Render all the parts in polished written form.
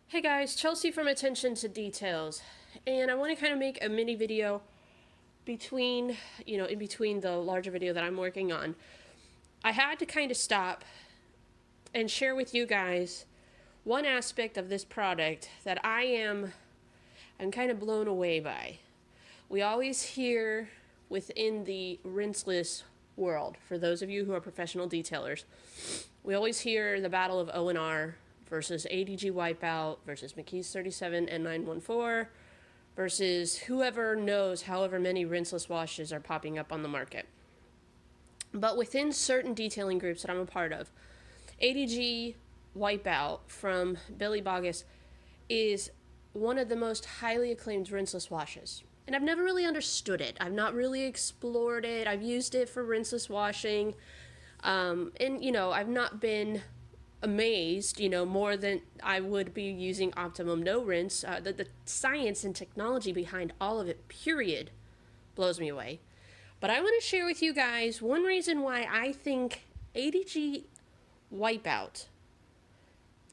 Hey guys, Chelsea from Attention to Details, and I want to kind of make a mini video between, in between the larger video that I'm working on. I had to kind of stop and share with you guys one aspect of this product that I'm kind of blown away by. We always hear within the rinseless world, for those of you who are professional detailers, we always hear the battle of O&R versus ADG Wipe Out versus McKee's 37 and 914 versus whoever knows however many rinseless washes are popping up on the market. But within certain detailing groups that I'm a part of, ADG Wipe Out from Billy Bogus is one of the most highly acclaimed rinseless washes. And I've never really understood it. I've not really explored it. I've used it for rinseless washing. I've not been amazed, more than I would be using Optimum No Rinse. The science and technology behind all of it, period, blows me away. But I want to share with you guys one reason why I think ADG Wipe Out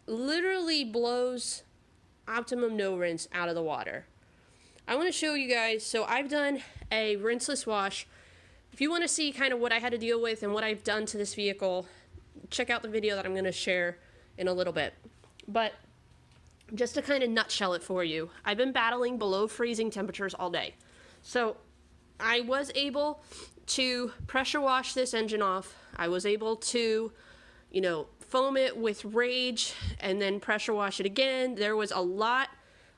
literally blows Optimum No Rinse out of the water. I want to show you guys. So I've done a rinseless wash. If you want to see kind of what I had to deal with and what I've done to this vehicle, check out the video that I'm going to share in a little bit. But just to kind of nutshell it for you, I've been battling below freezing temperatures all day. So I was able to pressure wash this engine off. I was able to, foam it with Rage and then pressure wash it again. There was a lot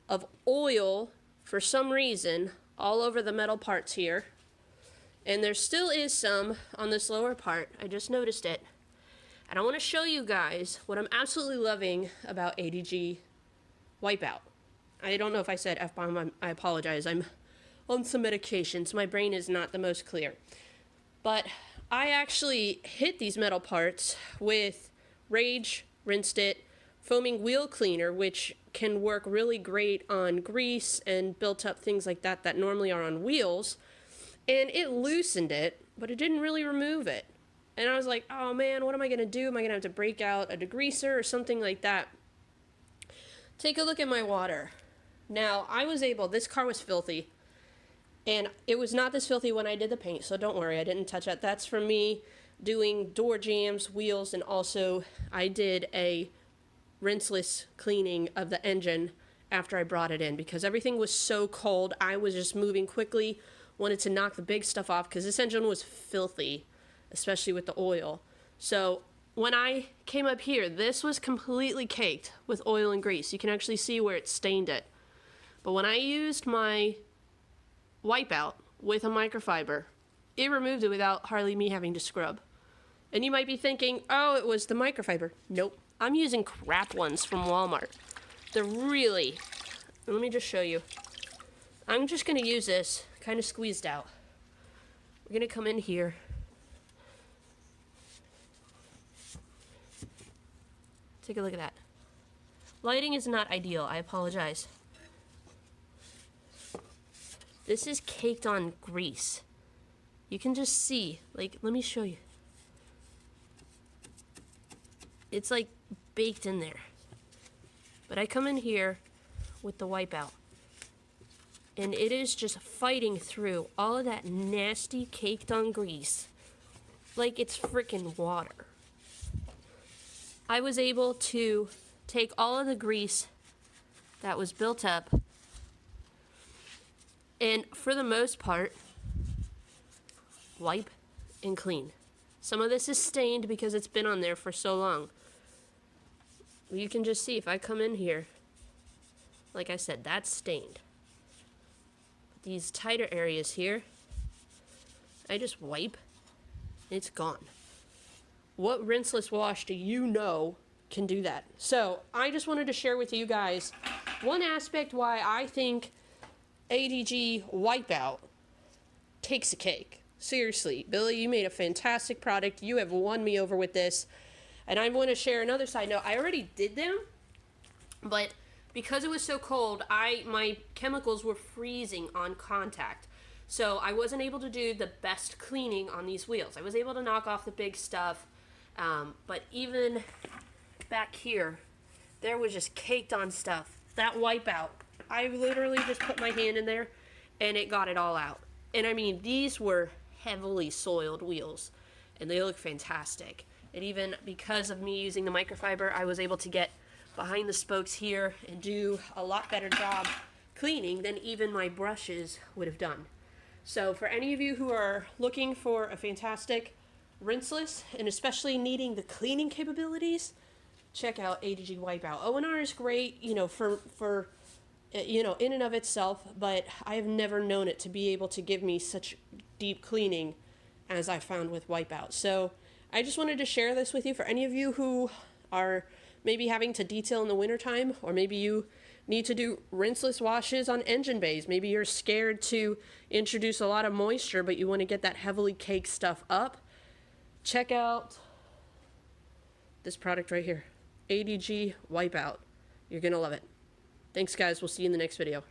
of oil for some reason all over the metal parts here. And there still is some on this lower part. I just noticed it. And I want to show you guys what I'm absolutely loving about ADG Wipe Out. I don't know if I said F-bomb. I apologize. I'm on some medication, so my brain is not the most clear. But I actually hit these metal parts with Rage, rinsed it, foaming wheel cleaner, which can work really great on grease and built up things like that that normally are on wheels. And it loosened it, but it didn't really remove it. And I was like, oh man, what am I going to do? Am I going to have to break out a degreaser or something like that? Take a look at my water. Now, I was able, this car was filthy. And it was not this filthy when I did the paint, so don't worry, I didn't touch that. That's from me doing door jams, wheels, and also I did a rinseless cleaning of the engine after I brought it in because everything was so cold. I was just moving quickly, wanted to knock the big stuff off because this engine was filthy, especially with the oil. So when I came up here, this was completely caked with oil and grease. You can actually see where it stained it. But when I used my wipeout with a microfiber, it removed it without hardly me having to scrub. And you might be thinking, oh, it was the microfiber. Nope. I'm using crap ones from Walmart. They're really, let me just show you. I'm just going to use this kind of squeezed out. We're going to come in here. Take a look at that. Lighting is not ideal. I apologize. This is caked on grease. You can just see, let me show you. It's like baked in there. But I come in here with the wipeout. And it is just fighting through all of that nasty caked on grease like it's freaking water. I was able to take all of the grease that was built up and, for the most part, wipe and clean. Some of this is stained because it's been on there for so long. You can just see if I come in here, like I said, that's stained. These tighter areas here, I just wipe, it's gone. What rinseless wash do you know can do that? So I just wanted to share with you guys one aspect why I think ADG Wipe Out takes a cake. Seriously, Billy, you made a fantastic product. You have won me over with this. And I want to share another side note. I already did them, but because it was so cold, my chemicals were freezing on contact. So I wasn't able to do the best cleaning on these wheels. I was able to knock off the big stuff, but even back here, there was just caked on stuff. That Wipeout, I literally just put my hand in there and it got it all out. And I mean, these were heavily soiled wheels and they look fantastic. And even because of me using the microfiber, I was able to get behind the spokes here and do a lot better job cleaning than even my brushes would have done. So for any of you who are looking for a fantastic rinseless and especially needing the cleaning capabilities, check out ADG Wipeout. O&R is great, you know, for you know, in and of itself, but I have never known it to be able to give me such deep cleaning as I found with Wipeout. So I just wanted to share this with you for any of you who are maybe having to detail in the wintertime, or maybe you need to do rinseless washes on engine bays. Maybe you're scared to introduce a lot of moisture, but you want to get that heavily caked stuff up. Check out this product right here, ADG Wipeout. You're going to love it. Thanks, guys. We'll see you in the next video.